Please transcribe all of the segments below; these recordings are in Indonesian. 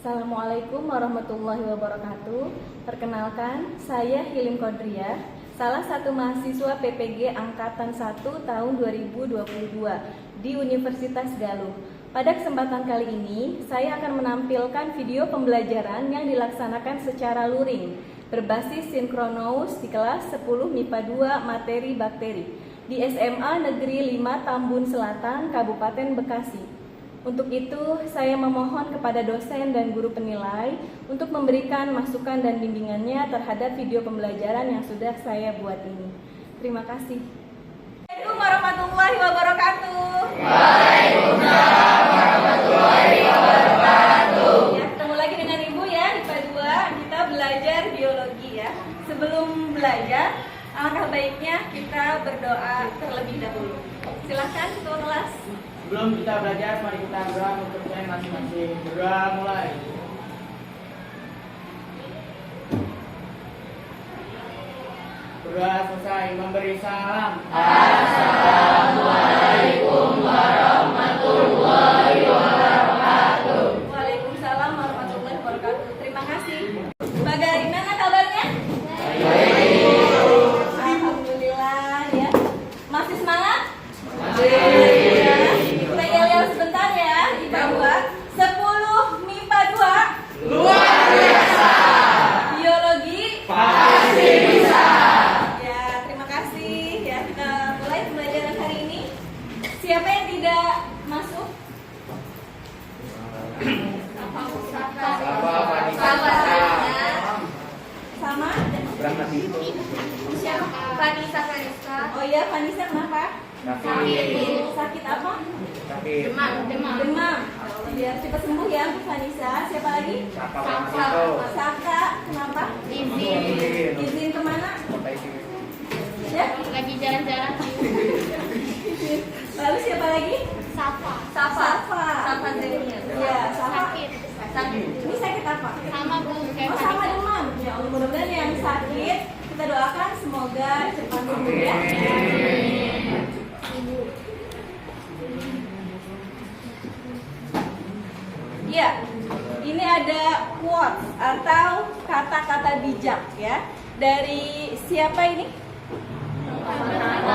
Assalamualaikum warahmatullahi wabarakatuh. Perkenalkan, saya Hilim Kodriah, salah satu mahasiswa PPG Angkatan 1 tahun 2022 di Universitas Galuh. Pada kesempatan kali ini, saya akan menampilkan video pembelajaran yang dilaksanakan secara luring berbasis sinkronous di kelas 10 MIPA 2 materi bakteri di SMA Negeri 5 Tambun Selatan, Kabupaten Bekasi. Untuk itu, saya memohon kepada dosen dan guru penilai untuk memberikan masukan dan bimbingannya terhadap video pembelajaran yang sudah saya buat ini. Terima kasih. Assalamualaikum warahmatullahi wabarakatuh. Waalaikumsalam warahmatullahi wabarakatuh. Ya, ketemu lagi dengan Ibu ya, IPA 2. Kita belajar biologi ya. Sebelum belajar, alangkah baiknya kita berdoa terlebih dahulu. Silahkan ketua kelas. Sebelum kita belajar, mari kita berdoa untuk saya masing-masing. Berdoa mulai. Berdoa selesai, memberi salam. Assalamualaikum warahmatullahi wabarakatuh. Waalaikumsalam warahmatullahi wabarakatuh. Terima kasih. Bagaimana kabarnya? Alhamdulillah ya. Masih semangat? Masih. Kita yel-yel sebentar ya, IPA 2. 10 MIPA 2. Luar biasa. Biologi Pasti bisa. ya. Terima kasih ya. Kita mulai pembelajaran hari ini. Siapa yang tidak masuk? Sama? Siapa? Vanessa Vanessa. Oh iya, Vanessa kenapa? Sakit apa? Demam. Biar cepat sembuh ya, Bu Vanessa. Siapa lagi? Saka. Kenapa? Izin kemana? Ya? Lagi jalan-jalan. Lalu siapa lagi? Safa Zenia. Ya, Safa. Sakit. Ini sakit apa? Sama Bu, kayak Oh, sama Vanessa. demam. Ya Allah, mudah-mudahan yang sakit kita doakan semoga cepat sembuh ya. Ya, ini ada quotes atau kata-kata bijak ya. Dari siapa ini?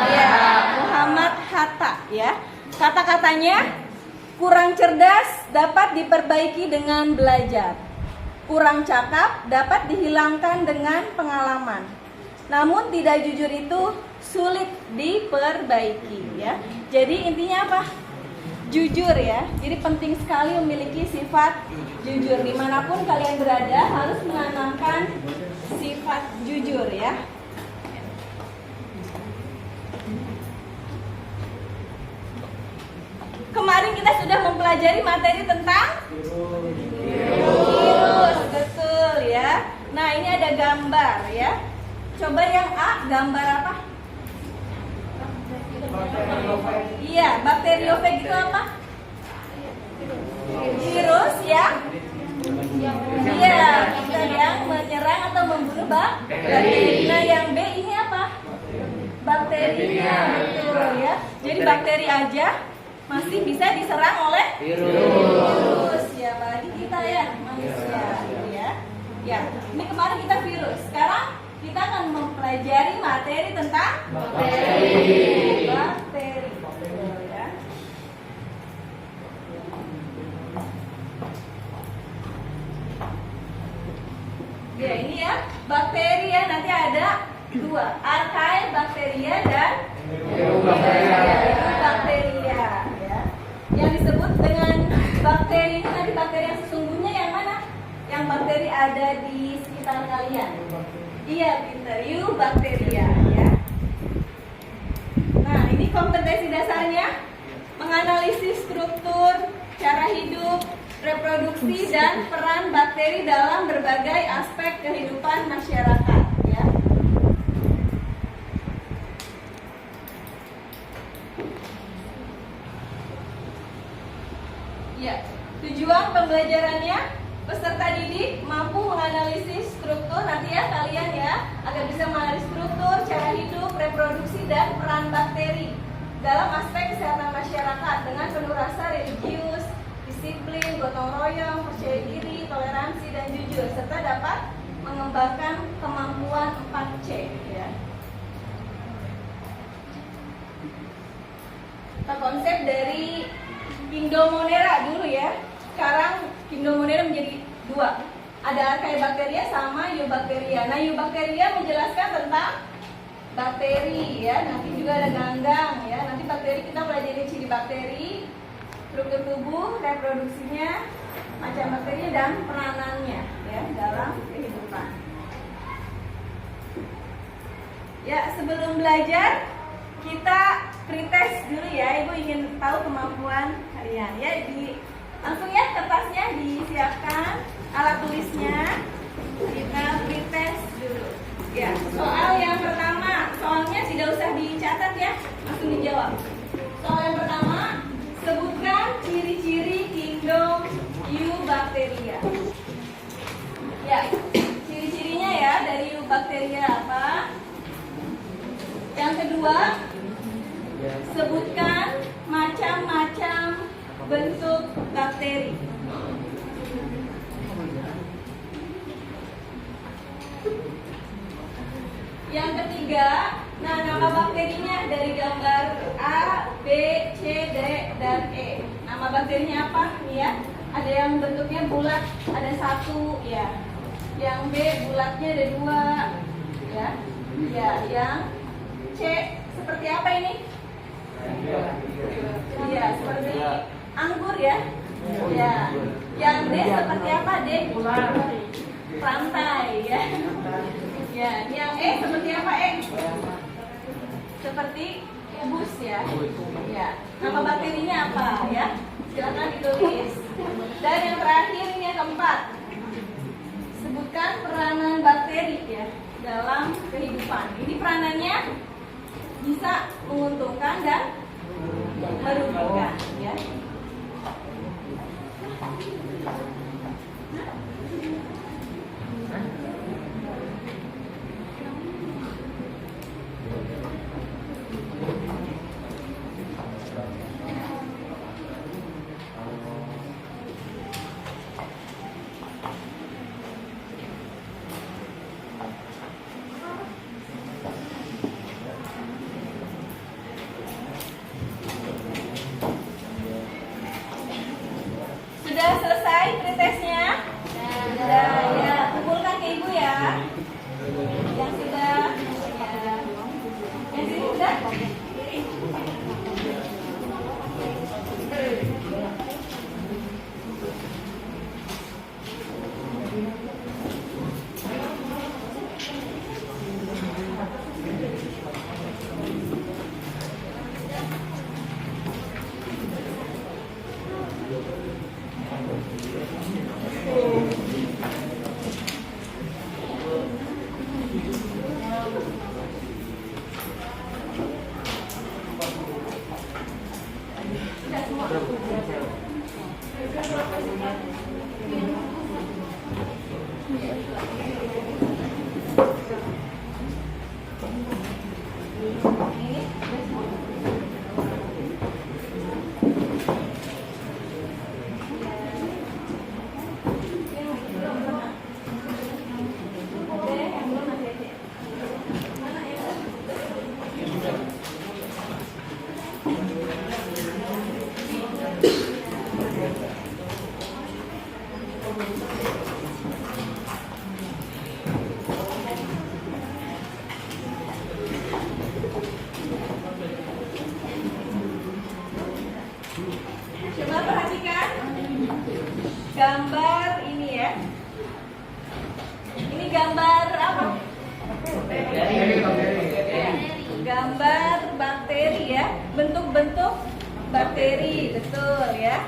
Ya, Muhammad Hatta ya. Kata-katanya, kurang cerdas dapat diperbaiki dengan belajar. Kurang cakap dapat dihilangkan dengan pengalaman. Namun tidak jujur itu sulit diperbaiki ya. Jadi intinya apa? Jujur ya. Jadi penting sekali memiliki sifat jujur. Dimanapun kalian berada harus menanamkan sifat jujur ya. Kemarin kita sudah mempelajari materi tentang virus, betul ya. Nah, ini ada gambar ya. Coba yang A, gambar apa? Iya, bakteriofag itu apa? Virus ya. Iya, kita yang menyerang atau membunuh bakteri. Nah, yang B ini apa? Bakterinya, betul ya. Jadi bakteri aja masih bisa diserang oleh virus. Ya, apalagi kita ya, manusia ya. Ya, ini kemarin kita virus. Sekarang kita akan mempelajari materi tentang bakteri. Betul ya. Ya, ini ya, bakteri ya, nanti ada dua, archaea bacteria dan bakteria ya. Yang disebut dengan bakteri itu nanti bakteri yang sesungguhnya yang mana? Yang bakteri ada di sekitar kalian. Iya, pintar. Eubacteria ya. Nah, ini kompetensi dasarnya menganalisis struktur, cara hidup, reproduksi dan peran bakteri dalam berbagai aspek kehidupan masyarakat ya. Ya, tujuan pembelajarannya peserta didik mampu menganalisis struktur nanti ya kalian ya, agar bisa menganalisis struktur, cara hidup, reproduksi dan peran bakteri dalam aspek kesehatan masyarakat dengan penuh rasa religius, disiplin, gotong royong, percaya diri, toleransi kecil serta dapat mengembangkan kemampuan 4C ya. Kita konsep dari Gindolmonera dulu ya. Sekarang Gindolmonera menjadi dua. Ada Archaebacteria sama Eubacteria. Nah, Eubacteria menjelaskan tentang bakteri ya. Nanti juga ada ganggang ya. Nanti bakteri kita pelajari ciri bakteri, struktur tubuh, reproduksinya, macam bakteri dan peranannya ya dalam kehidupan. Ya, sebelum belajar kita pretest dulu ya. Ibu ingin tahu kemampuan kalian ya. Langsung ya, kertasnya disiapkan, alat tulisnya. Kita pretest dulu. Ya, soal yang pertama, soalnya tidak usah dicatat ya, langsung dijawab. Soal yang pertama, sebutkan ciri-ciri kingdom Eubacteria. Ya, ciri-cirinya ya dari Eubacteria apa? Yang kedua, sebutkan macam-macam bentuk bakteri. Yang ketiga, nah nama bakterinya dari gambar A, B, C, D, dan E. Nama bakterinya apa? Nih ya, ada yang bentuknya bulat, ada satu ya. Yang B bulatnya ada dua, ya. Ya, yang C seperti apa ini? Iya, seperti anggur ya. Ya. Yang D seperti apa? D pantai ya. Ya, yang E seperti apa? E seperti bus ya. Ya. Nama bakterinya apa ya? Silakan ditulis. Dan yang terakhir ini yang keempat. Sebutkan peranan bakteri ya dalam kehidupan. Ini peranannya bisa menguntungkan dan merugikan ya. Sudah selesai pretestnya? Sudah ya, kumpulkan ke ibu ya. Yang sudah ya. Yang sini sudah? Coba perhatikan gambar ini ya. Ini gambar apa? Gambar bakteri ya. Bentuk-bentuk bakteri, betul ya.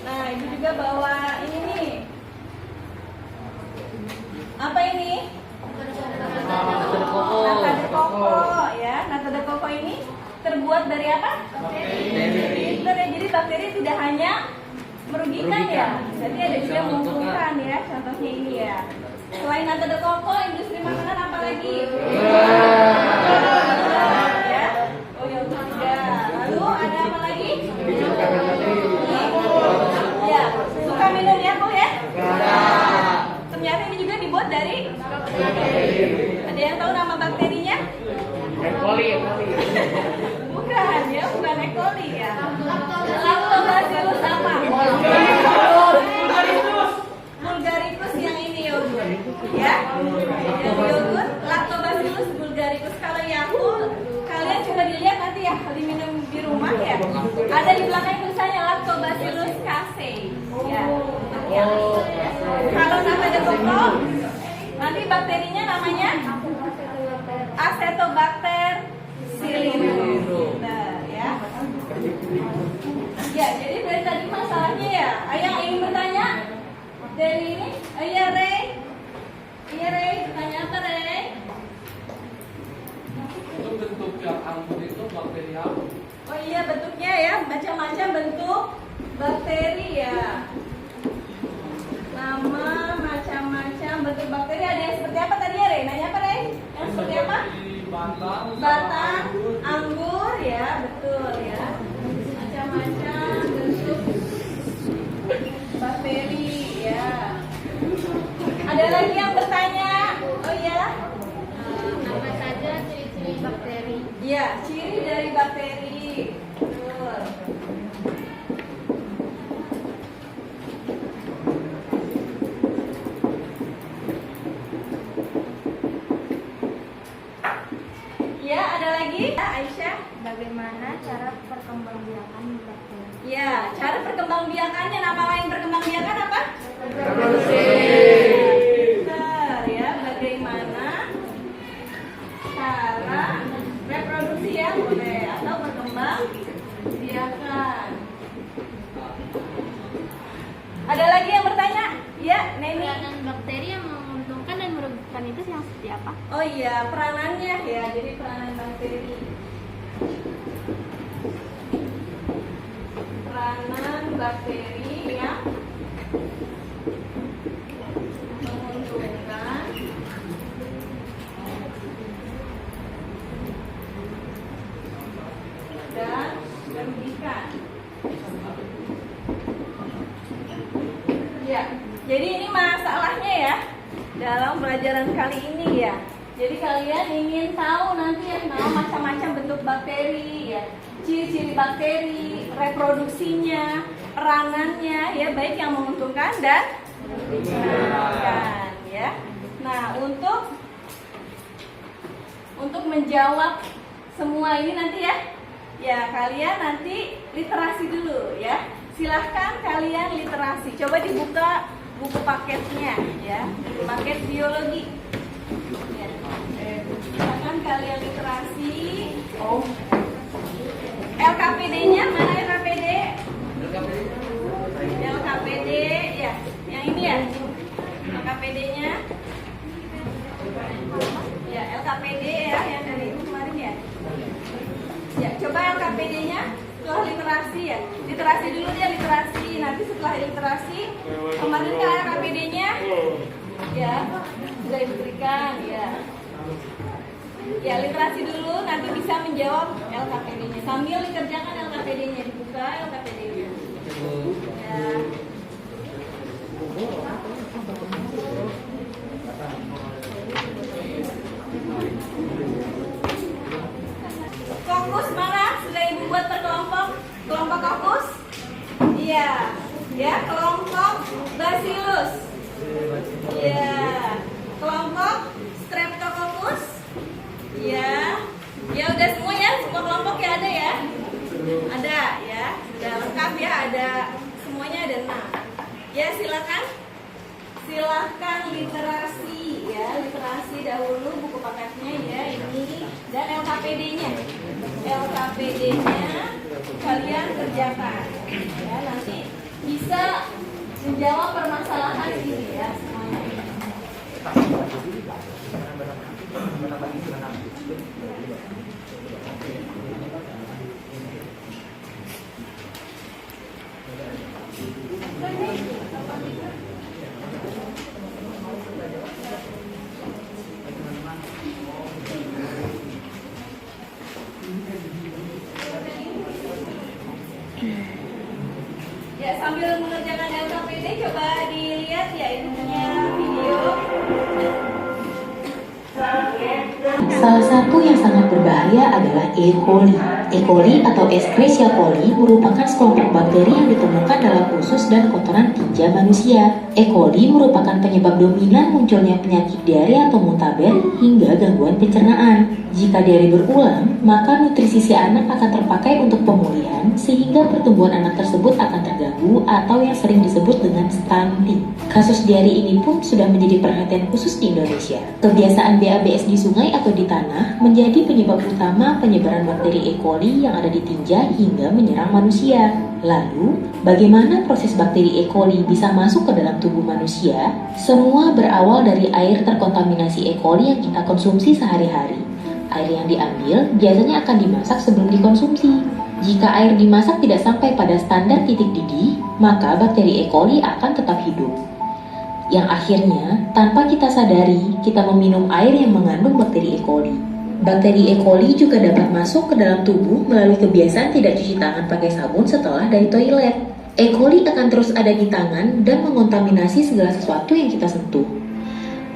Nah, ibu juga bawa ini nih. Apa ini? Nata de coco ya. Nata de coco ini terbuat dari apa? Bakteri. Jadi bakteri tidak hanya merugikan ya, jadi ada juga menguntungkan ya. Contohnya ini ya. Selain nata de coco, industri makanan apa lagi? Ya. Oh ya, juga. Lalu ada apa lagi? Ya. Suka minum ya, Bu ya? Ternyata Ada yang tahu nama bakterinya? E. coli. Bukan ya, bukan E. coli ya. Lactobacillus apa? Bulgaricus yang ini yogurt, ya. Yang yogurt Lactobacillus bulgaricus. Kalau Yakult, kalian coba dilihat nanti ya, diminum di rumah ya. Ada di belakang tulisannya Lactobacillus casei. Ya. Ya. Kalau namanya dokter, nanti bakterinya namanya Acetobacter pseudomonas. Ya. Ya, jadi dari tadi masalahnya ya. Ayah ingin bertanya dari ini? Iya, Rey. Iya, Rey. Tanya apa, Rey? Itu bentuk yang anggur itu bakteri apa? Oh iya, bentuknya ya, macam-macam bentuk bakteri ya. Nama macam-macam bentuk bakteri. Ada yang seperti apa tadi ya, Rey? Nanya apa, Rey? Yang seperti apa? Batang, Batang, anggur ya, betul ya. Macam-macam bentuk bakteri ya. Ada lagi yang bertanya? Oh ya? Apa saja ciri-ciri bakteri? Iya, ciri dari bakteri. Betul. Ya, ada lagi? Ya, Aisyah? Bagaimana cara perkembangbiakan bakteri? Ya, cara perkembangbiakannya, nama lain perkembangbiakan apa? Reproduksi. Benar ya, bagaimana cara reproduksi ya, boleh, atau perkembangbiakan. Ada lagi yang bertanya? Ya, Neni. Peranan bakteri yang menguntungkan dan merugikan itu yang seperti apa? Oh iya, peranannya ya, jadi peranan bakteri. Peranan bakteri yang menguntungkan dan merugikan. Ya, jadi ini masalahnya ya dalam pelajaran kali ini ya. Jadi kalian ingin tahu nanti ya nama macam-macam bentuk bakteri ya, ciri-ciri bakteri, reproduksinya, peranannya ya, baik yang menguntungkan dan merugikan ya. Nah, untuk menjawab semua ini nanti ya kalian nanti literasi dulu ya. Silahkan kalian literasi. Coba dibuka buku paketnya ya, paket biologi. Ya. Silahkan kalian literasi. LKPD-nya mana LKPD? LKPD ya, yang ini ya. LKPD-nya. Ya, LKPD ya, yang dari itu kemarin ya. Ya, coba LKPD-nya setelah literasi ya. Literasi dulu ya, literasi. Nanti setelah literasi, kemarin kan LKPD-nya ya sudah diberikan ya. Ya, literasi dulu, nanti bisa menjawab LKPD-nya. Sambil dikerjakan LKPD-nya, dibuka LKPD-nya. Ya. Fokus mana? Sudah ibu buat per kelompok? Kelompok fokus? Iya. Ya, kelompok Bacillus. Iya. Kelompok Streptococcus? Iya. Ya udah semua ya, semua kelompok ya ada ya? Ada ya. Sudah lengkap ya, ada semuanya ada 6. Ya, silakan. Silahkan literasi ya, literasi dahulu buku paketnya ya ini dan LKPD-nya. LKPD-nya kalian kerjakan ya, nanti bisa menjawab permasalahan ini ya semuanya. Ya, sambil mengerjakan LKPD coba dilihat ya ininya video. Salah satu yang sangat berbahaya adalah E. coli. E. coli atau Escherichia coli merupakan sekelompok bakteri yang ditemukan dalam usus dan kotoran tinja manusia. E. coli merupakan penyebab dominan munculnya penyakit diare atau muntaber hingga gangguan pencernaan. Jika diare berulang, maka nutrisi si anak akan terpakai untuk pemulihan sehingga pertumbuhan anak tersebut akan terganggu atau yang sering disebut dengan stunting. Kasus diare ini pun sudah menjadi perhatian khusus di Indonesia. Kebiasaan BABS di sungai atau di tanah menjadi penyebab utama penyebaran bakteri E. coli yang ada di tinja hingga menyerang manusia. Lalu, bagaimana proses bakteri E. coli bisa masuk ke dalam tubuh manusia? Semua berawal dari air terkontaminasi E. coli yang kita konsumsi sehari-hari. Air yang diambil biasanya akan dimasak sebelum dikonsumsi. Jika air dimasak tidak sampai pada standar titik didih, maka bakteri E. coli akan tetap hidup. Yang akhirnya, tanpa kita sadari, kita meminum air yang mengandung bakteri E. coli. Bakteri E. coli juga dapat masuk ke dalam tubuh melalui kebiasaan tidak cuci tangan pakai sabun setelah dari toilet. E. coli akan terus ada di tangan dan mengontaminasi segala sesuatu yang kita sentuh.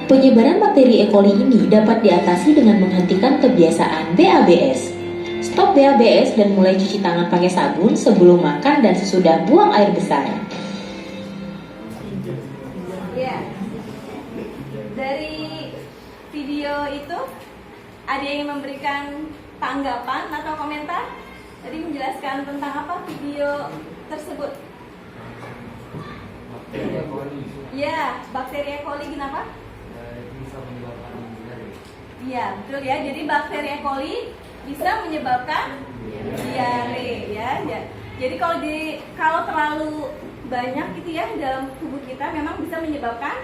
Penyebaran bakteri E. coli ini dapat diatasi dengan menghentikan kebiasaan BABS. Stop BABS dan mulai cuci tangan pakai sabun sebelum makan dan sesudah buang air besar. Ya, dari video itu ada yang memberikan tanggapan atau komentar? Tadi menjelaskan tentang apa video tersebut? Ya, bakteri E. coli kenapa? Bisa menyebabkan diare. Iya, betul ya. Jadi bakteri E. coli bisa menyebabkan diare ya. Jadi kalau terlalu banyak gitu ya dalam tubuh kita memang bisa menyebabkan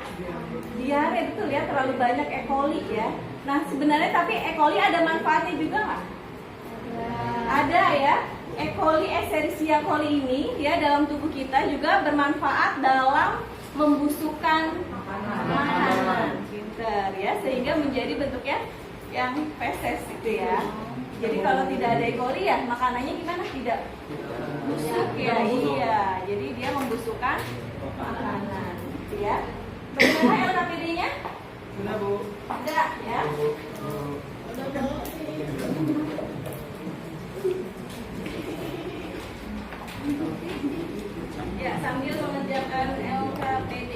diare, betul ya, terlalu banyak E. coli ya. Nah, sebenarnya tapi E. coli ada manfaatnya juga nggak? Ada ya. E. coli, Escherichia coli ini ya dalam tubuh kita juga bermanfaat dalam membusukkan makanan. Pinter ya, sehingga menjadi bentuknya yang feses gitu ya. Jadi kalau tidak ada E. coli ya makanannya gimana? Tidak busuk ya. Iya, jadi dia membusukkan makanan gitu ya. Bagaimana LKPD-nya? Sudah, Bu. Tidak ya. Ya, sambil mengerjakan LKPD.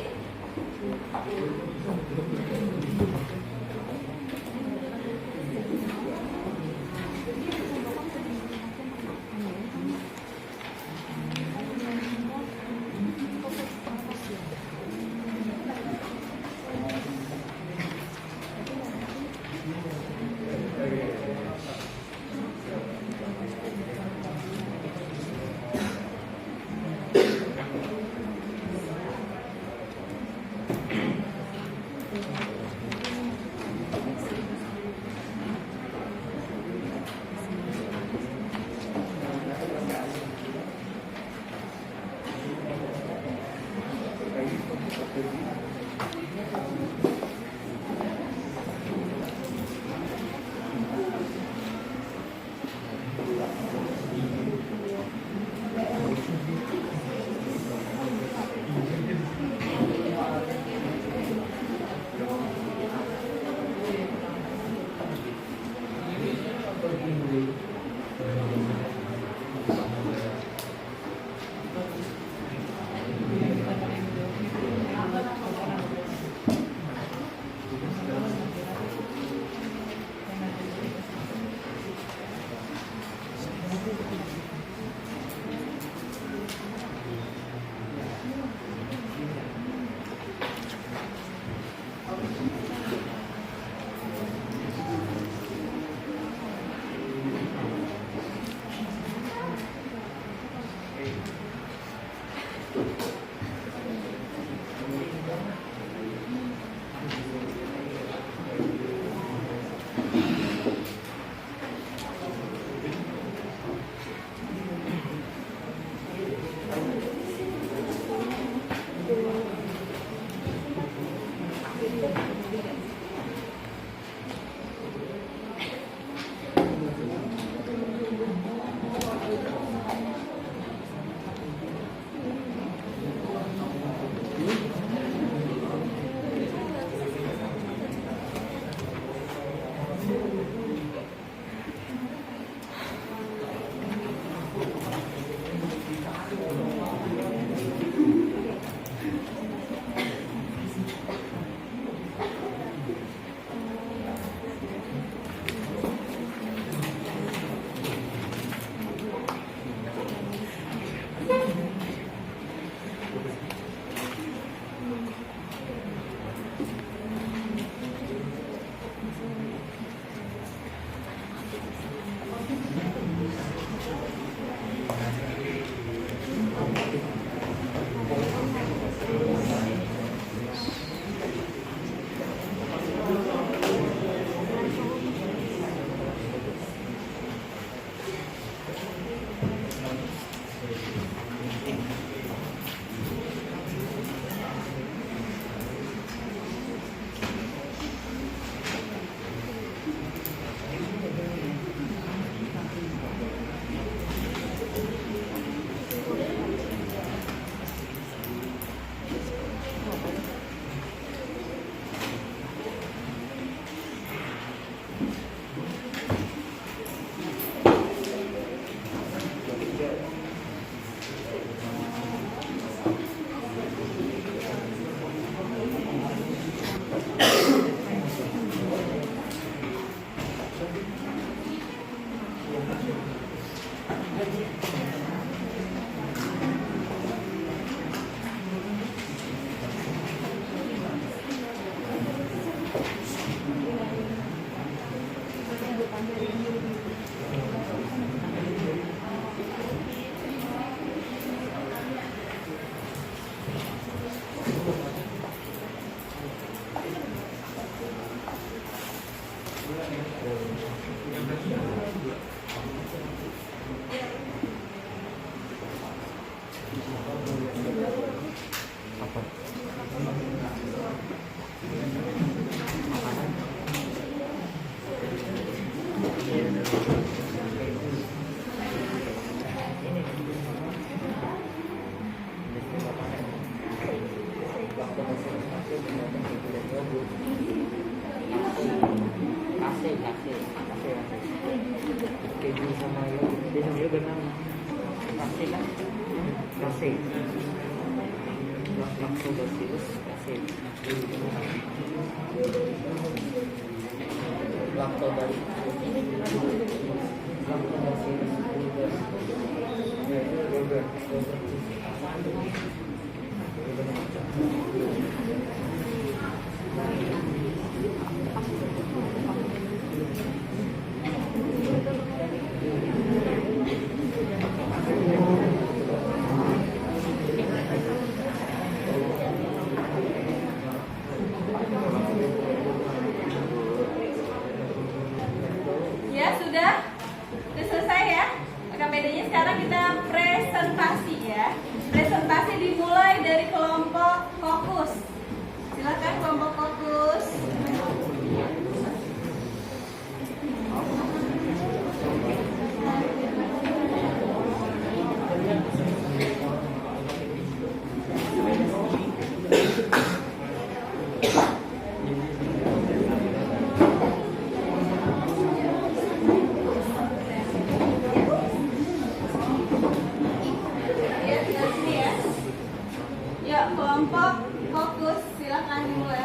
Keju sama yoga benang kasih kan kasih laktobacillus kasih Ya, sudah selesai ya. KPD-nya sekarang kita presentasi ya. Presentasi dimulai dari kelompok fokus. Silakan kelompok fokus. Ya, kelompok fokus, silakan dimulai.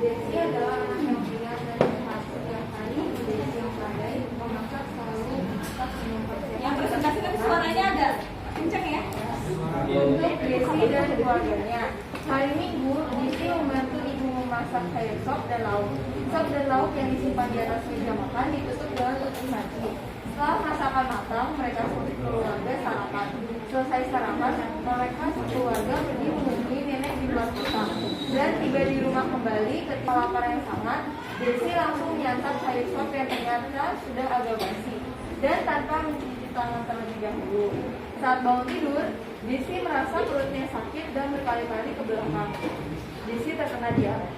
Desi adalah anak yang pilihan dan cepat. Setiap hari, Desi yang pandai memasak selalu masak dengan persiapan. Yang presentasi tapi suaranya agak kencang ya. Untuk Desi dan keluarganya, hari Minggu Desi membantu ibu memasak sayur sop dan lauk. Sop dan lauk yang disimpan di atas meja makan ditutup dengan tutup saji. Setelah masakan matang, mereka keluarga sarapan. Selesai sarapan, mereka sekeluarga pergi mengunjungi nenek di luar kota. Dan tiba di rumah kembali ketika lapar yang sangat, Desi langsung menyantap sayur sop yang ternyata sudah agak basi dan tanpa mencuci tangan terlebih dahulu. Saat bangun tidur, Desi merasa perutnya sakit dan berkali-kali ke belakang. Desi terkena diare.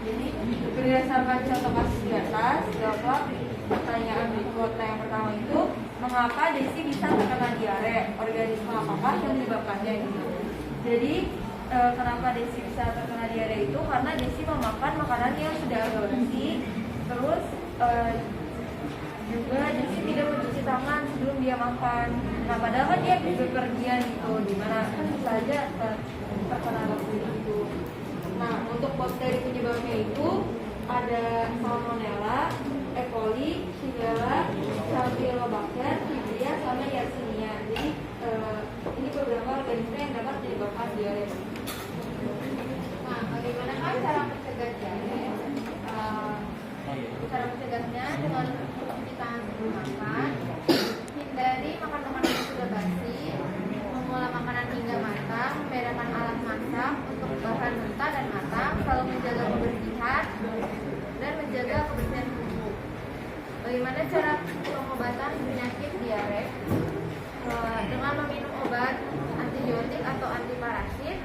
Jadi berdasarkan contoh kasus di atas, jawablah pertanyaan berikut. Yang pertama itu, mengapa Desi bisa terkena diare? Organisme apakah yang menyebabkannya gitu? Jadi kenapa Desi bisa terkena diare itu karena Desi memakan makanan yang sudah agak basi. Terus juga Desi tidak mencuci tangan sebelum dia makan. Nah, padahal kan dia bepergian gitu, dimana saja terkena itu. Nah, untuk bakteri penyebabnya itu ada Salmonella, E. coli, Shigella, Campylobacter, Vibria, sama Yersinia. Jadi ini beberapa organisme yang dapat menyebabkan diare. Nah, bagaimana kan cara mencegah diare? Cara mencegahnya dengan mencuci tangan sebelum makan, hindari makan makanan yang sudah basi, mengolah makanan hingga matang, membedakan alat masak untuk bahan mentah dan matang, selalu menjaga kebersihan dan menjaga kebersihan tubuh. Bagaimana cara pengobatan penyakit diare? Dengan meminum obat antibiotik atau antiparasit,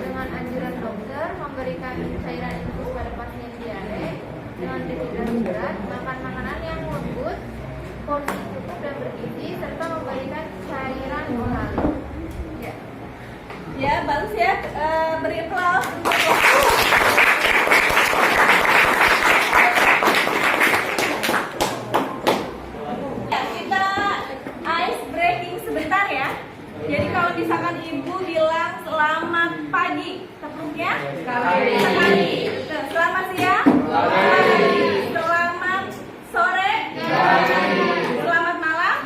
dengan anjuran dokter, memberikan cairan infus pada pasien diare, dengan dehidrasi berat, makan makanan yang lembut, porsi cukup dan bergizi, serta memberikan cairan oral. Ya, bagus ya. Beri aplaus untuk ya, kita ice breaking sebentar ya. Jadi kalau misalkan ibu bilang selamat pagi, tepuknya sekali. Selamat siang, selamat sore, selamat malam.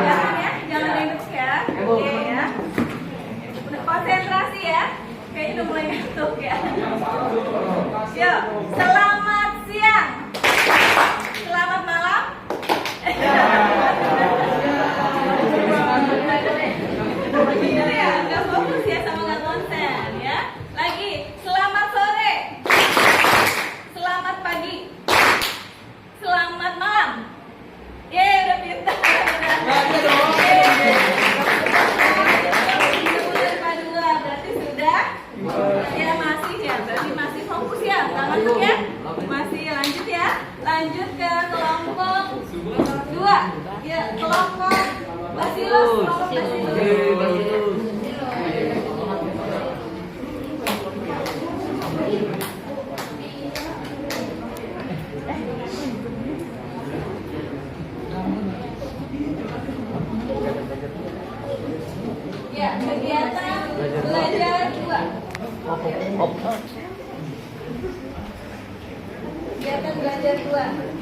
Jangan ya, jangan ribut ya. Oke ya. Konsentrasi ya, kayaknya udah mulai ngantuk ya. Yuk, selamat siang, selamat malam. Bener ya, nggak fokus ya sama nggak konsen ya. Lagi, selamat sore, selamat pagi, selamat malam. Yeay, udah pintar. Berarti sudah? Ya masih ya. Ya, kegiatan belajar 2. Kegiatan belajar 2.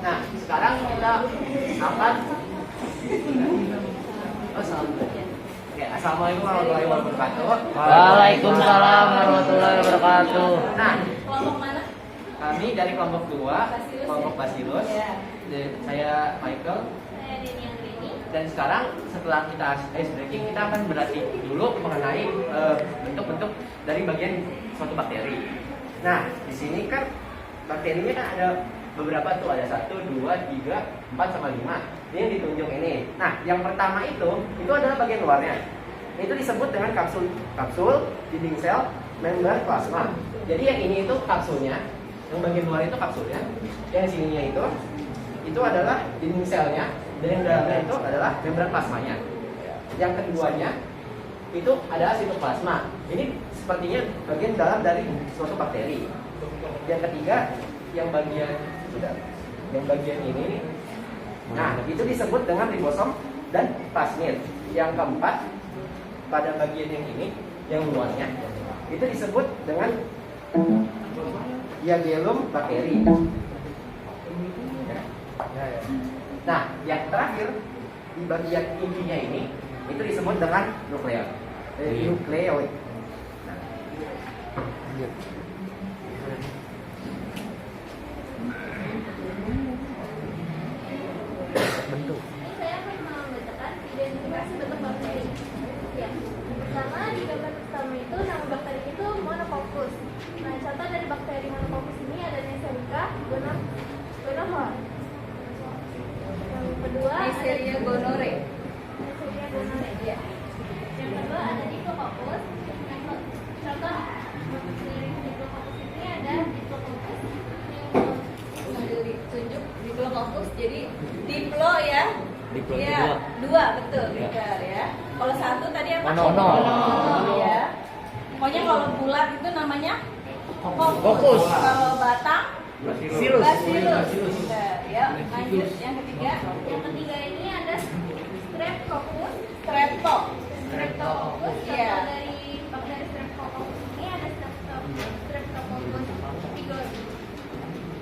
Nah, sekarang kita akan Assalamualaikum warahmatullahi wabarakatuh. Waalaikumsalam warahmatullahi wabarakatuh. Nah, Kelompok mana? kami dari kelompok 2, kelompok Basilus. Ya. Dan saya Michael. Saya Deni Anggreni. Dan sekarang setelah kita ice breaking, kita akan berlatih dulu mengenai bentuk-bentuk dari bagian suatu bakteri. Nah, di sini kan bakterinya kan ada beberapa tuh, ada 1, 2, 3, 4 sama 5. Ini yang ditunjuk ini. Nah, yang pertama itu adalah bagian luarnya. Itu disebut dengan kapsul, dinding sel, membran plasma. Jadi yang ini itu kapsulnya, yang bagian luar itu kapsulnya, yang sininya itu adalah dinding selnya, dan yang dalamnya itu adalah membran plasmanya. Yang keduanya itu adalah sitoplasma. Ini sepertinya bagian dalam dari suatu bakteri. Yang ketiga, yang bagian ini, nah itu disebut dengan ribosom dan plasmid. Yang keempat, pada bagian yang ini, yang luarnya, itu disebut dengan diagelum bakteri. Nah, yang terakhir di bagian intinya ini, itu disebut dengan nukleoid. Bentuk. Ini saya akan membacakan identifikasi bentuk bakteri. Ya, pertama di gambar pertama itu nama bakteri itu Monococcus. Nah, contoh dari bakteri Monococcus ini ada Neisseria gonorrhoeae. Yang kedua ada Neisseria gonorrhoeae. Neisseria gonorrhoeae. Ya. Yang kedua ada Diplococcus. Contoh bakteri Diplococcus ini ada Diplococcus Tunjuk Diplococcus. Jadi diplo ya. Diplo Ya, itu 2 betul, Ya. benar ya. Kalau 1 tadi apa? Mono. Mono, ya. Pokoknya kalau bulat itu namanya Coccus. Kalau batang Silus. Bacillus. Benar, ya. Lanjut yang ketiga. Yang ketiga ini ada Streptococcus. Streptococcus. Contoh Ya. dari bakteri Streptococcus ini ada Streptococcus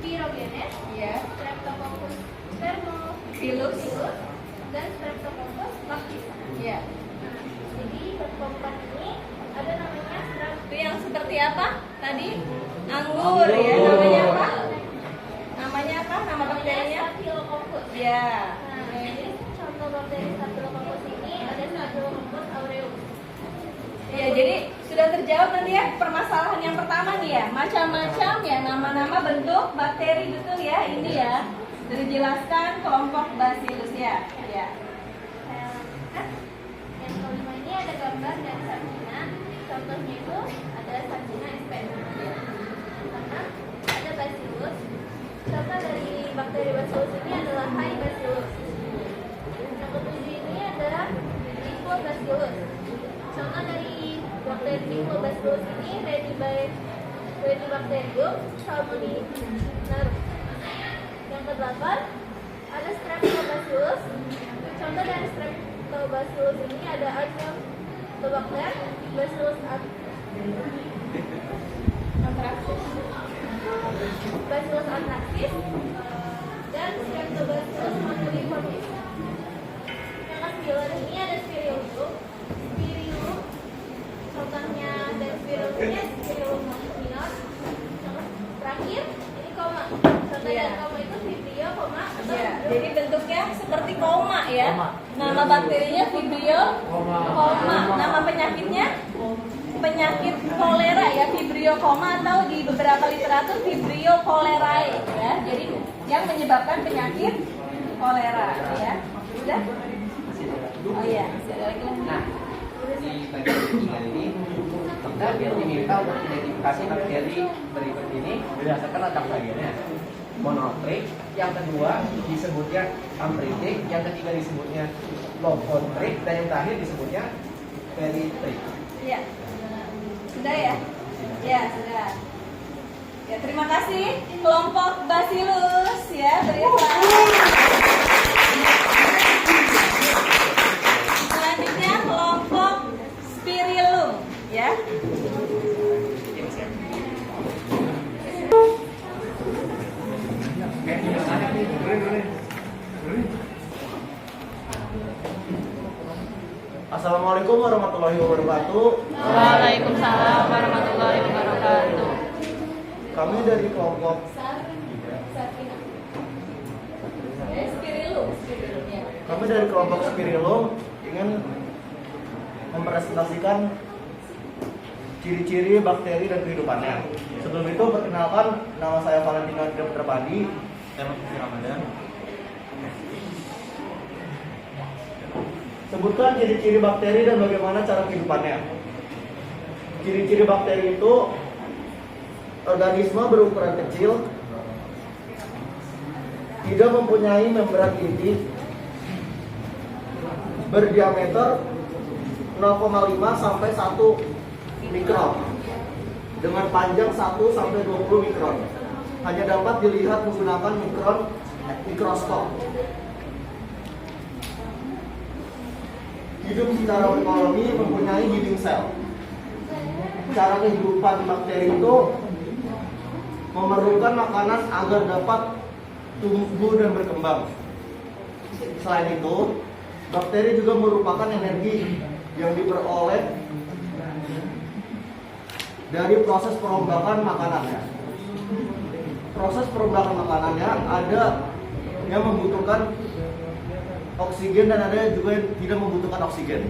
pyrogenes, Ya. Streptococcus thermophilus, dan Streptococcus lactis. Ya. Nah, jadi keempat ini ada namanya Itu yang seperti apa? Tadi anggur ya. Namanya apa? Namanya apa? Nama bakterinya? Staphylococcus. Ya. Nah, jadi contoh bakteri Staphylococcus ini ada Staphylococcus aureus. Ya, jadi sudah terjawab nanti ya permasalahan yang pertama nih ya. Macam-macam ya nama-nama bentuk bakteri, betul ya. Ini ya. Sudah dijelaskan kelompok Bacillus ya. Ya. Saya lanjutkan. Yang kelima ini ada gambar dari Sargina. Contohnya itu ada Sargina sp. Pertama ada Bacillus. Contoh dari bakteri Bacillus ini adalah Hai Bacillus. Yang ketujuh ini ada Diphlobacillus. Contoh dari bakteri Diphlobacillus ini Redibacterium salmoninarum. Yang kedelapan ada Streptobacillus. Contoh dari Streptobacillus ini ada Archaeobacter, Bacillus anthracis, dan Streptobacillus moniliformis. Yang kesembilan ini ada Spirillum. Contohnya dari Spirillum ini Spirillum minor. Terakhir ini koma. Contoh dari koma itu Vibrio, koma atau Ya, jadi bentuknya seperti koma ya. Nama bakterinya Vibrio koma. Nama penyakitnya penyakit kolera ya, Vibrio koma, atau di beberapa literatur Vibrio cholerae ya. Jadi yang menyebabkan penyakit kolera ya. Sudah? Oh iya, masih ada lagi. Nah, di bagian ketiga ini kita diminta untuk identifikasi bakteri berikut ini berdasarkan letak bagiannya. monotrik, yang kedua disebutnya amphitrik, yang ketiga disebutnya logotrik, dan yang terakhir disebutnya peritrik. Iya. Sudah ya? Ya, sudah. Ya, terima kasih kelompok Bacillus ya, berikan. Selanjutnya kelompok Spirillum ya. Assalamualaikum warahmatullahi wabarakatuh. Waalaikumsalam warahmatullahi wabarakatuh. Kami dari kelompok Spirillum ya. kami dari kelompok Spirillum ingin mempresentasikan ciri-ciri bakteri dan kehidupannya. Sebelum itu perkenalkan, nama saya Valentina Terpadi. Tema Ramadan. Sebutkan ciri-ciri bakteri dan bagaimana cara kehidupannya. Ciri-ciri bakteri itu organisme berukuran kecil, tidak mempunyai membran inti, berdiameter 0,5 sampai 1 mikron, dengan panjang 1 sampai 20 mikron. Hanya dapat dilihat menggunakan mikroskop. Hidup secara berkoloni, mempunyai living cell. Cara kehidupan bakteri itu memerlukan makanan agar dapat tumbuh dan berkembang. Selain itu, bakteri juga merupakan energi yang diperoleh dari proses perombakan makanannya. Proses perombakan makanannya ada yang membutuhkan oksigen dan ada juga yang tidak membutuhkan oksigen.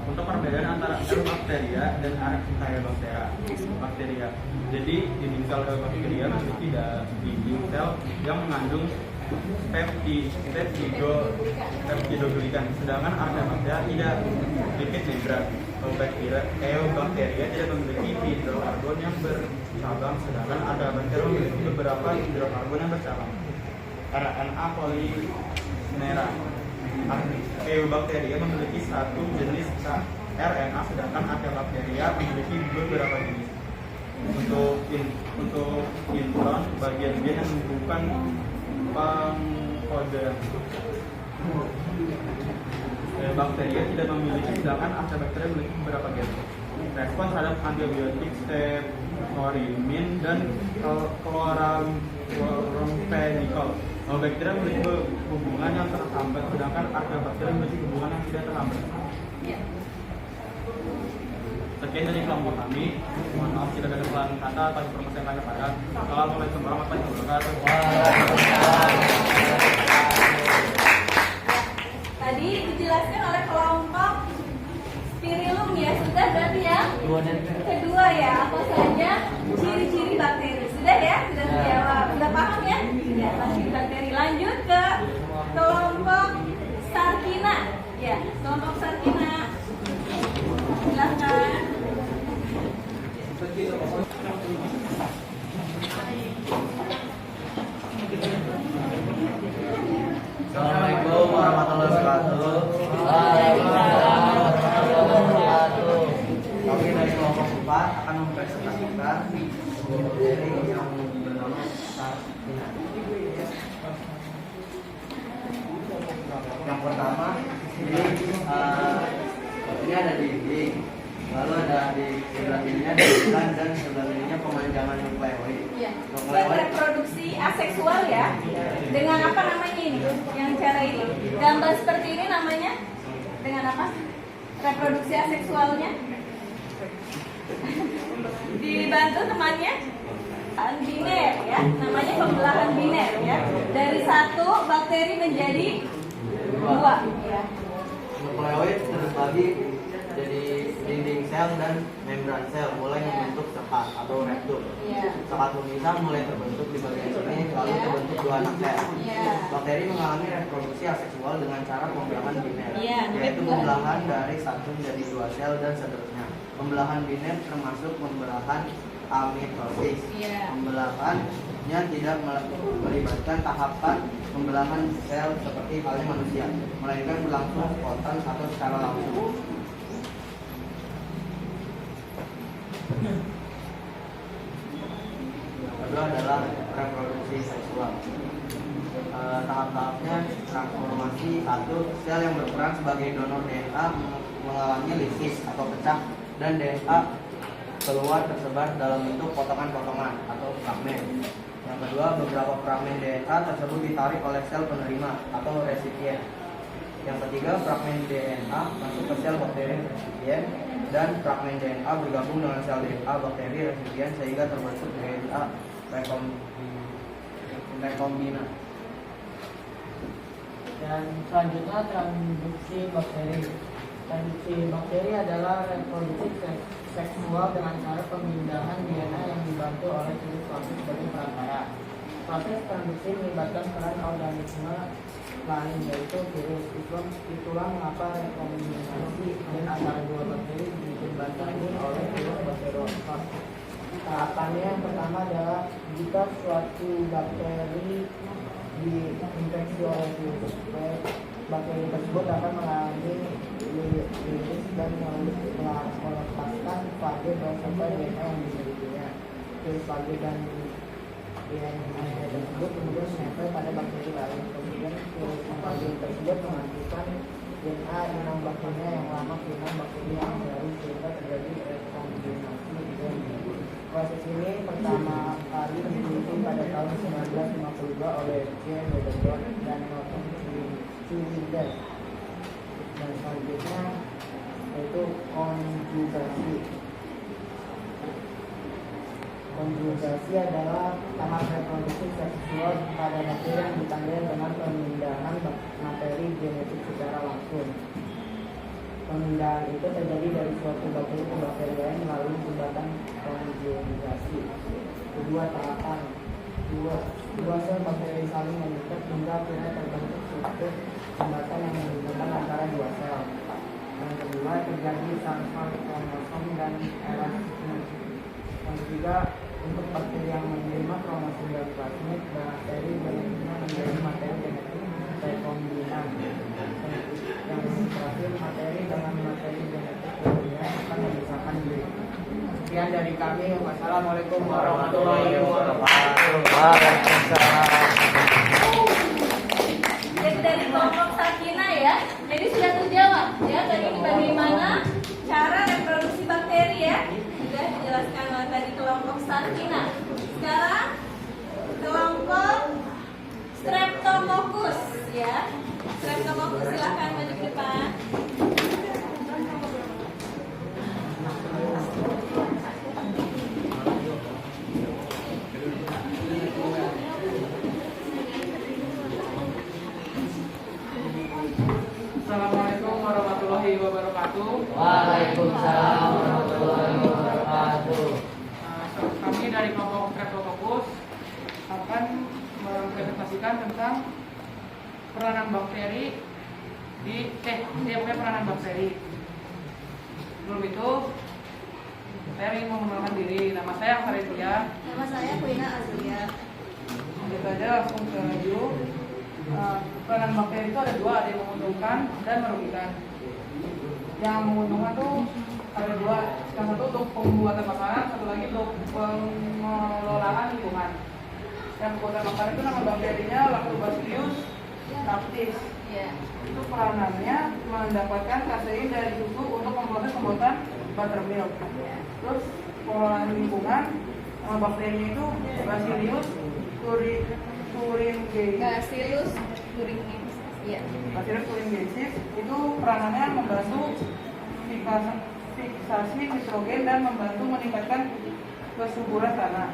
Untuk perbedaan antara Eubacteria dan Archaeobacteria. Jadi dinding sel Eubacteria memiliki dinding sel yang mengandung peptidoglikan, sedangkan Archaeobacteria tidak memiliki membran. Eubacteria tidak memiliki hidrokarbon yang bercabang, sedangkan Archaeobacteria memiliki beberapa hidrokarbon yang bercabang. RNA polimerase. Eubacteria memiliki satu jenis RNA, sedangkan Archaeobacteria memiliki beberapa jenis. Untuk intron, bagian gen yang bukan pengkode. Bacteria tidak memiliki, sedangkan Archaeobacteria memiliki beberapa gen. Respon terhadap antibiotik, ceftriaxone dan chloramphenicol. Bakteri memiliki hubungan yang terhambat, sedangkan Archaeobacteria memiliki hubungan yang tidak terhambat. Sekian dari kelompok kami. Mohon maaf jika ada kesalahan kata atau informasi yang lain pada. Assalamualaikum warahmatullahi wabarakatuh. Tadi dijelaskan oleh kelompok Spirillum ya, sudah berarti ya? Kedua ya, apa saja ciri-ciri bakteri? Sudah ya? Sudah terjawab. Sudah paham ya? Ya, ciri bakteri. Lanjut ke kelompok Sarkina. Ya, kelompok Sarkina. Silakan. Assalamualaikum warahmatullahi wabarakatuh. Kami dari kelompok 4 akan mempresentasikan sebuah bakteri yang bernama Sarkina. Yang pertama, ini ada dinding, lalu ada di sebelah kirinya dinding dan sebelah kirinya pemanjangan nukleoid. Ya. Reproduksi aseksual ya. Dengan apa namanya ini? Yang cara ini. Gambar seperti ini namanya dengan apa? Reproduksi aseksualnya. Dibantu temannya. Biner ya. Namanya pembelahan biner ya. Dari satu bakteri menjadi dua ya. Nukleoid terbagi jadi dinding sel dan membran sel, mulai membentuk sekat atau rektum. Sekat memisah mulai terbentuk di bagian sini, lalu terbentuk dua anak sel. Bakteri mengalami reproduksi aseksual dengan cara pembelahan biner, yaitu pembelahan dari satu menjadi dua sel dan seterusnya. Pembelahan biner termasuk pembelahan amitosis. Pembelahannya tidak melibatkan tahapan pembelahan sel seperti halnya manusia, melainkan berlangsung spontan atau secara langsung. Kedua adalah reproduksi seksual. Tahap-tahapnya transformasi. 1. Sel yang berperan sebagai donor DNA mengalami lisis atau pecah dan DNA keluar tersebar dalam bentuk potongan-potongan atau fragmen. Yang kedua, beberapa fragmen DNA tersebut ditarik oleh sel penerima atau resipien. Yang ketiga, fragmen DNA masuk ke sel bakteri resipien dan fragmen DNA bergabung dengan sel DNA bakteri resipien sehingga terbentuk DNA rekombinant. Dan selanjutnya transduksi bakteri. Transduksi bakteri adalah reproduksi seksual dengan cara pemindahan DNA yang dibantu oleh virus sebagai perantara. Proses transduksi melibatkan peran organisme lain yaitu virus. Itulah mengapa rekombinasi antara dua bakteri dikembangkan oleh virus bakteriofag. Tahapannya yang pertama adalah jika suatu bakteri diinfeksi oleh virus, bakteri tersebut akan mengalami lisis dan melepaskan fage beserta DNA yang dimilikinya. Virus fage dan DNA tersebut kemudian menempel pada bakteri lain. Kemudian virus fage tersebut mematikan DNA inang bakterinya yang lama ke inang bakteri yang baru sehingga terjadi rekombinasi DNA. Proses ini pertama kali diteliti pada tahun 1952 oleh J. Wedderburn dan Norton Schulinger. Dan selanjutnya yaitu konjugasi. Konjugasi adalah tahap reproduksi seksual pada bakteri yang ditandai dengan pemindahan materi genetik secara langsung. Pemindahan itu terjadi dari suatu bakteri ke bakteri lain melalui jembatan konjugasi. Kedua tahapan, dua sel bakteri saling mengikat hingga akhirnya terbentuk suatu jembatan yang menghubungkan antara dua sel. Yang kedua terjadi transfer kromosom dan elastin. Yang ketiga, untuk bakteri yang menerima kromosom dari plasmid, bakteri genetiknya menjadi materi genetik rekombinan. Yang terakhir, materi dengan materi genetik lainnya akan memisahkan diri. Sekian dari kami. Wassalamualaikum warahmatullahi wabarakatuh. Waalaikumsalam. Jadi dari kelompok Sakina ya, jadi sudah terjawab ya tadi bagaimana cara reproduksi bakteri ya, sudah dijelaskan oleh tadi kelompok Sakina. Sekarang kelompok Streptococcus ya. Streptococcus silahkan maju ke depan. Assalamualaikum warahmatullahi wabarakatuh. Waalaikumsalam warahmatullahi wabarakatuh. Kami dari kelompok Streptococcus akan mempresentasikan tentang peranan bakteri peranan bakteri. Sebelum itu, saya ingin mengenalkan diri. Nama saya Faridya. Nama saya Kuina Azulia. Kita aja langsung ke review. Peranan bakteri itu ada dua, ada yang menguntungkan dan merugikan. Yang menguntungkan tuh ada dua, yang satu untuk pembuatan makanan, satu lagi untuk pengelolaan lingkungan. Yang pembuatan makanan itu nama bakterinya Lactobacillus rhabdis. Itu peranannya mendapatkan kasein dari susu untuk pembuatan buttermilk. Terus pengelolaan lingkungan, nama bakterinya itu Bacillus thuringiensis. Bacillus thuringiensis itu peranannya membantu fiksasi nitrogen dan membantu meningkatkan kesuburan tanah.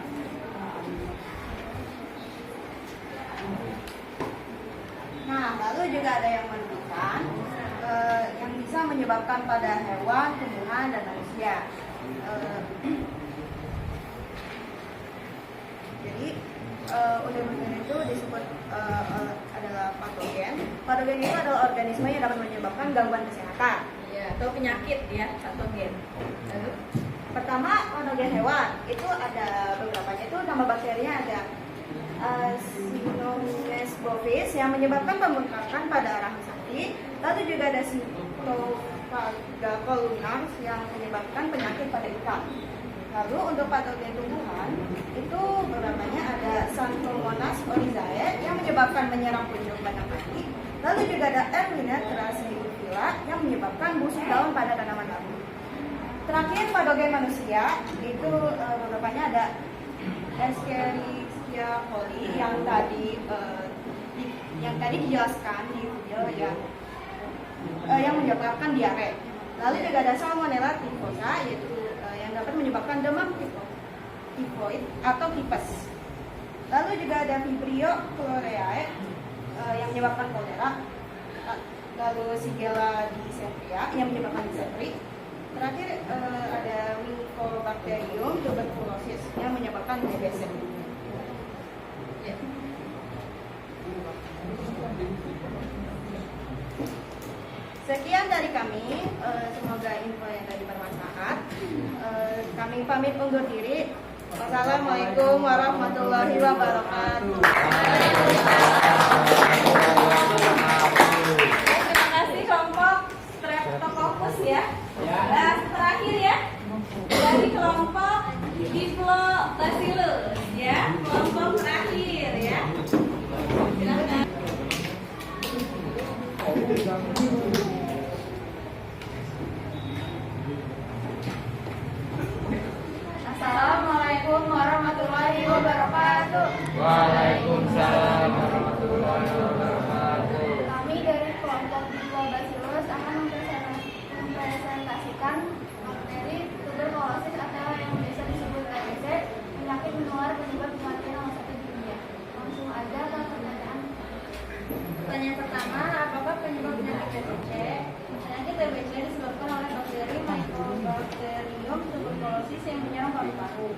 Nah, lalu juga ada yang merugikan, yang bisa menyebabkan pada hewan, tumbuhan, dan manusia. Jadi, unsur-unsur itu disebut adalah patogen. Patogen itu adalah organisme yang dapat menyebabkan gangguan kesehatan Ya, atau penyakit ya, patogen. Lalu Pertama, patogen hewan. Itu ada beberapanya. Itu nama bakterinya ada Cynomys bovis yang menyebabkan pembengkakan pada rahang sapi. Lalu juga ada Cytomegalovirus columnars yang menyebabkan penyakit pada ikan. Lalu untuk patogen tumbuhan itu beberapanya ada Xanthomonas oryzae yang menyebabkan menyerang kunjung batang mati. Lalu juga ada Erwinia crassulae yang menyebabkan busuk daun pada tanaman labu. Terakhir patogen manusia itu beberapanya ada Escherichia coli yang tadi dijelaskan di video yang menyebabkan diare. Lalu juga ada Salmonella typhosa yaitu yang dapat menyebabkan demam tifoid atau tipes. Lalu juga ada Vibrio chloriae yang menyebabkan kolera. Lalu Shigella dysenteria yang menyebabkan disenteri. Terakhir ada Mycobacterium tuberculosis yang menyebabkan TBC. Ya. Sekian dari kami, semoga info yang tadi bermanfaat. Kami pamit undur diri. Wassalamualaikum warahmatullahi wabarakatuh. Terima kasih kelompok Streptococcus ya. Nah, terakhir ya dari kelompok Diplobacillus ya, kelompok terakhir ya. Silakan. Assalamualaikum warahmatullahi wabarakatuh. Waalaikumsalam warahmatullahi wabarakatuh. Kami dari kelompok Diplobacillus akan mempresentasikan bakteri tuberkulosis atau yang biasa disebut TBC, penyakit menular penyebab kematian nomor 1 di dunia. Langsung aja ke pertanyaan. Pertanyaan pertama, apakah penyebab penyakit TBC? Penyakit TBC disebabkan oleh bakteri Mycobacterium tuberculosis yang menyerang paru-paru.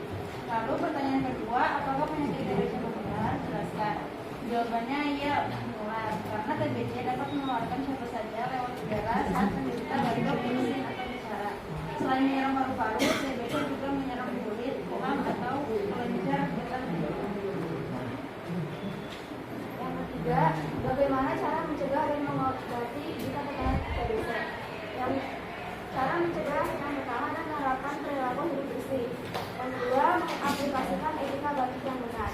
Lalu pertanyaan kedua, apakah penyakit TBC menular? Jelaskan. Jawabannya iya, menular. Karena TBC dapat menularkan siapa saja lewat udara saat menderita batuk, bersin, atau bicara. Selain menyerang paru-paru, TBC juga menyerang kulit, kolam, atau kelenjar getah. Yang ketiga, bagaimana cara mencegah dan mengobati jika terkena TBC? Cara mencegah yang pertama adalah menerapkan perilaku hidup bersih. Yang kedua, mengaplikasikan etika batuk yang benar.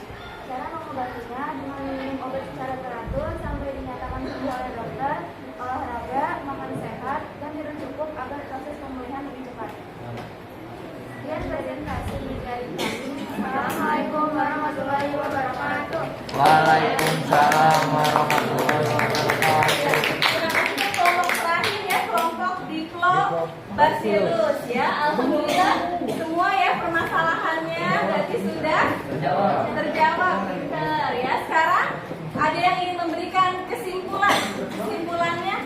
Cara mengobatinya dengan minum obat secara teratur sampai dinyatakan sembuh oleh dokter, olahraga, makan sehat, dan tidur cukup agar proses pemulihan lebih cepat. Sekian presentasi dari kami. Assalamualaikum warahmatullahi wabarakatuh. Waalaikumsalam warahmatullahi wabarakatuh. Kelompok terakhir ya, kelompok Diplobacillus ya. Alhamdulillah semua ya permasalahannya berarti sudah terjawab. Pinter ya. Sekarang ada yang ingin memberikan kesimpulan. Kesimpulannya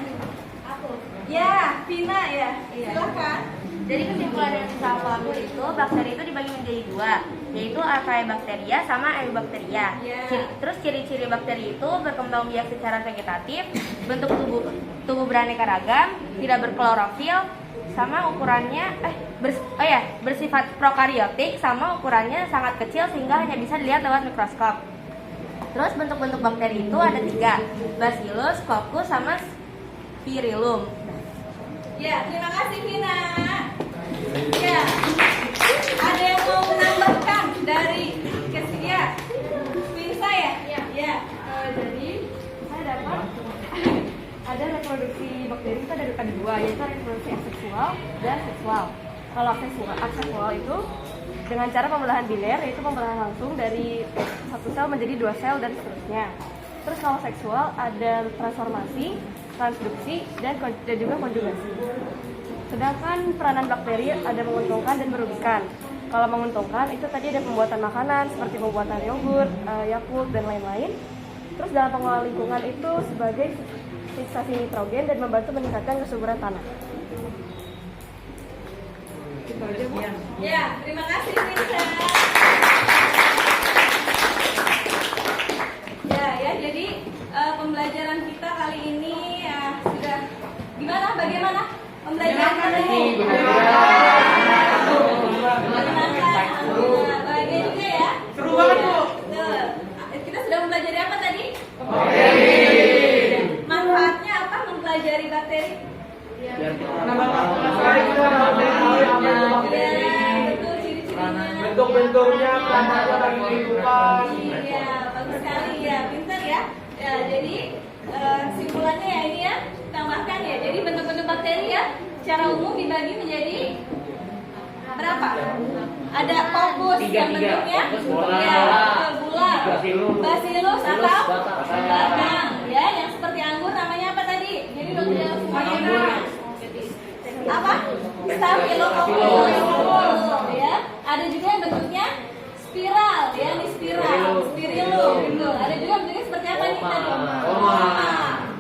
aku. Ya, Vina ya. Silakan. Jadi kesimpulan yang bisa aku ambil itu bakteri itu dibagi menjadi dua, yaitu Archaebacteria sama Eubacteria. Terus ciri-ciri bakteri itu berkembang biak secara vegetatif, bentuk tubuh beraneka ragam, tidak berklorofil, sama ukurannya bersifat prokariotik, sama ukurannya sangat kecil sehingga hanya bisa dilihat lewat mikroskop. Terus bentuk-bentuk bakteri itu ada 3, Bacillus, Coccus, sama Spirillum. Ya, terima kasih Vina. Ya, ada yang mau menambahkan dari Kesia? Vinsa ya? Ya. Jadi saya dapat ada reproduksi bakteri itu ada dua, yaitu reproduksi aseksual dan seksual. Kalau aseksual itu dengan cara pembelahan biner, yaitu pembelahan langsung dari satu sel menjadi 2 sel dan seterusnya. Terus kalau seksual ada transformasi, transduksi, dan juga konjugasi. Sedangkan peranan bakteri ada menguntungkan dan merugikan. Kalau menguntungkan itu tadi ada pembuatan makanan seperti pembuatan yogurt, Yakult, dan lain-lain. Terus dalam pengelolaan lingkungan itu sebagai fiksasi nitrogen dan membantu meningkatkan kesuburan tanah. Ya, terima kasih Vinsa. Ya, jadi pembelajaran kita kali ini sudah gimana? Bagaimana pembelajaran kali ini? Menyenangkan. Alhamdulillah. Bahagia juga ya. Seru banget, Bu. Betul. Kita sudah mempelajari apa tadi? Bakteri. Manfaatnya apa mempelajari bakteri? Nambah wawasan kita bakteri. Betul, ciri-cirinya. Bentuk-bentuknya, perantaranya bagi kehidupan. Iya, bagus sekali ya, pintar ya. Ya, jadi simpulannya ya ini ya, tambahkan ya. Jadi bentuk-bentuk bakteri ya, secara umum dibagi menjadi berapa? Ada fokus yang bentuknya bulat, bacillus atau batang ya, yang seperti anggur namanya apa tadi? Jadi udah semuanya apa? Staphylococcus ya. Ada juga yang bentuknya spiral ya, ini spirilo gitu. Ada juga bentuknya seperti apa nih tadi?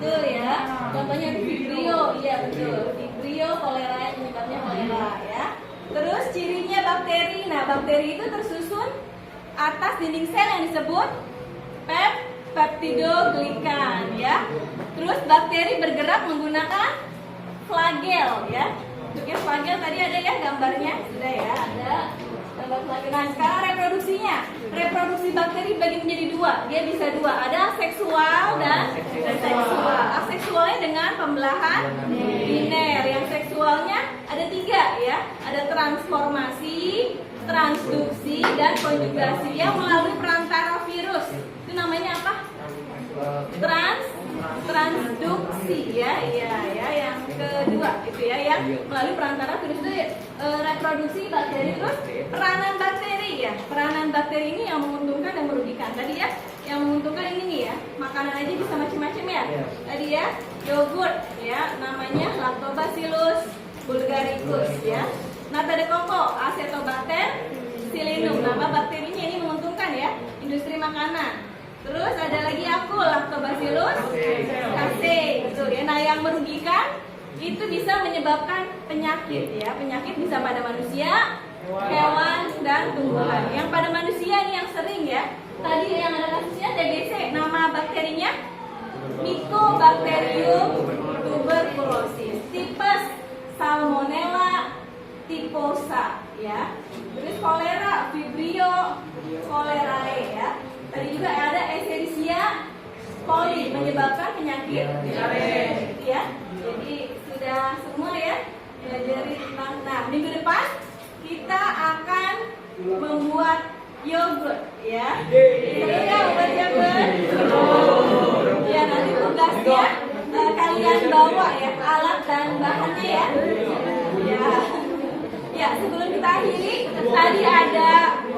Betul ya. Contohnya vibrio, iya betul. Vibrio cholerae, penyebabnya kolera ya. Terus cirinya bakteri. Nah, bakteri itu tersusun atas dinding sel yang disebut peptidoglikan ya. Terus bakteri bergerak menggunakan flagel ya. Bentuknya flagel tadi ada ya gambarnya, sudah ya, ada gambar flagel. Nah, sekarang reproduksinya. Reproduksi bakteri dibagi menjadi dua. Dia bisa dua, ada seksual dan aseksual. Aseksualnya dengan pembelahan biner. Yang seksualnya ada tiga ya. Ada transformasi, transduksi, dan konjugasi yang melalui perantara virus. Itu namanya apa? Transduksi ya, yang kedua itu ya, yang melalui perantara virus itu reproduksi bakteri. Terus peranan bakteri ya, peranan bakteri ini yang menguntungkan dan merugikan. Tadi ya, yang menguntungkan ini nih ya, makanan aja bisa macam-macam ya. Tadi ya, yogurt ya, namanya Lactobacillus bulgaricus ya. Nata de coco, Acetobacter psilinum, nama bakterinya ini menguntungkan ya, industri makanan. Terus ada lagi Lactobacillus casei, betul ya. Nah, yang merugikan itu bisa menyebabkan penyakit ya. Penyakit bisa pada manusia, hewan, dan tumbuhan. Yang pada manusia ini yang sering ya. Tadi yang ada kasusnya TBC, nama bakterinya Mycobacterium tuberculosis, tipes Salmonella typhosa ya. Terus kolera, Vibrio cholerae ya. Tadi juga ada Escherichia coli menyebabkan penyakit diare ya. Jadi sudah semua ya belajar tentang. Nah, minggu depan kita akan membuat yogurt ya. Seru ya membuat yogurt? Ya, nanti tugasnya kalian bawa ya alat dan bahannya ya. Ya, sebelum kita akhiri tadi ada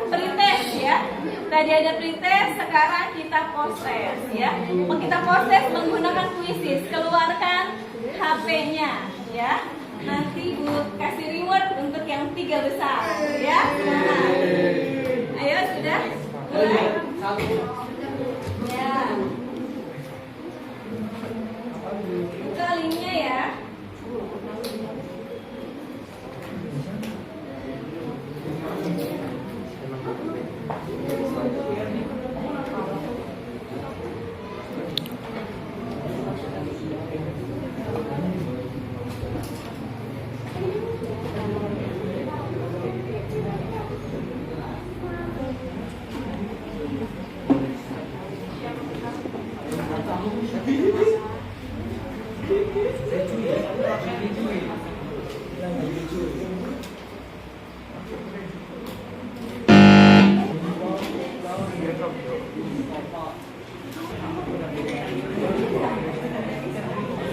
pretest ya. Tadi ada pretest, sekarang kita proses ya. Kita proses menggunakan kuisis. Keluarkan HP-nya ya. Nanti Bu kasih reward untuk yang 3 besar ya. Nah, ayo sudah mulai. Ya. Buka linknya ya.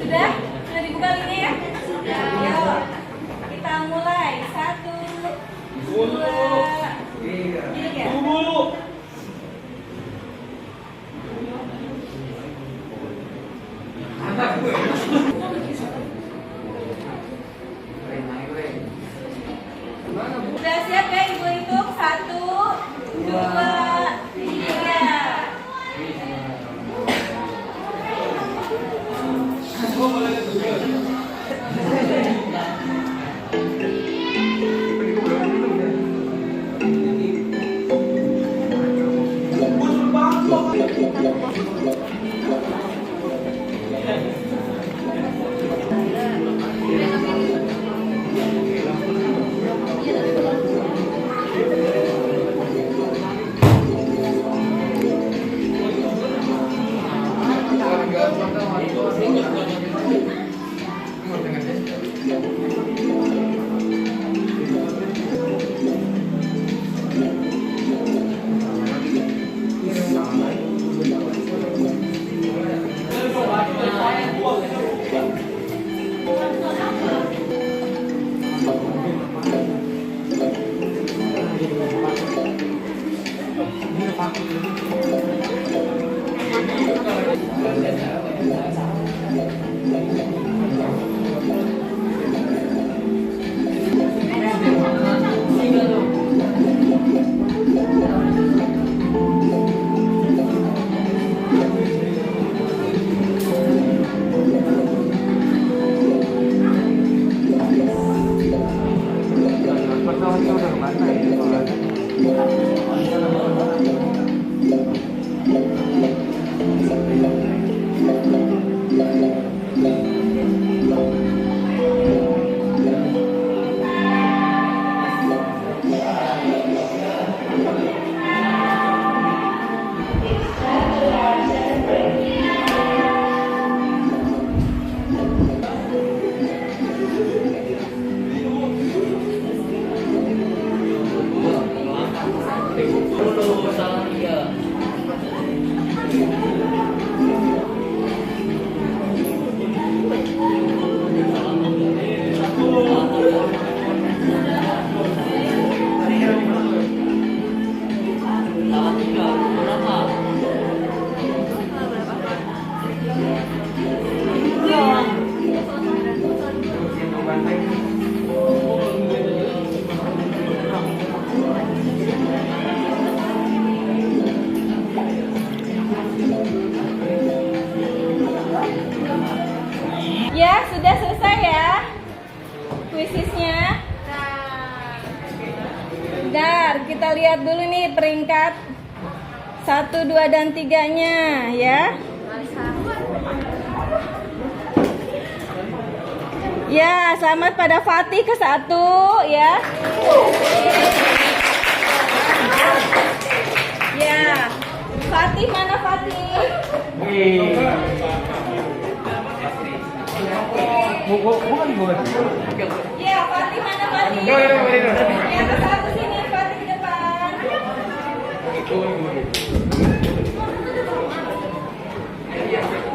Sudah? Sudah dibuka linknya ya? Sudah. Yuk, kita mulai. 1, 2, 3. Sudah siap ya Ibu hitung? 1, 2, 3. Ya, sudah selesai ya kuisisnya. Bentar, kita lihat dulu nih peringkat 1, 2, dan 3-nya ya. Ya, selamat pada Fatih ke 1 ya. Ya, Fatih mana Fatih? Bukan gue. Ya, Fatih mana Fatih? Yang ke 1 sini, Fatih di depan.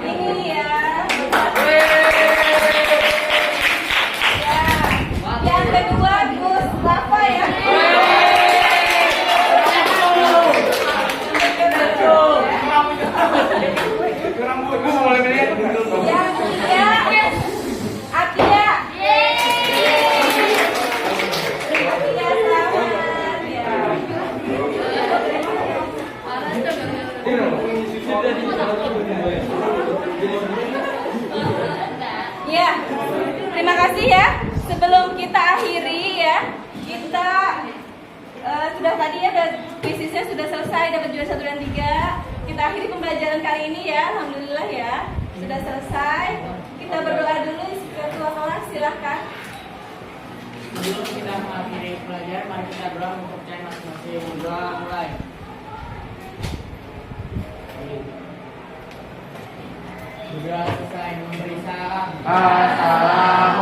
Ini ya. Yang kedua Gus Rafa ya. Yang ketiga Atia. Atia selamat ya. Ya, terima kasih ya. Sebelum kita akhiri ya, kita sudah tadi ya kuisisnya sudah selesai, dapat juara 1 dan 3. Kita akhiri pembelajaran kali ini ya, alhamdulillah ya, sudah selesai. Kita berdoa dulu, ketua kelas silahkan. Sebelum kita mengakhiri pelajaran, mari kita berdoa untuk cek masing-masing. Berdoa mulai. Sudah selesai memberi salam. Assalamualaikum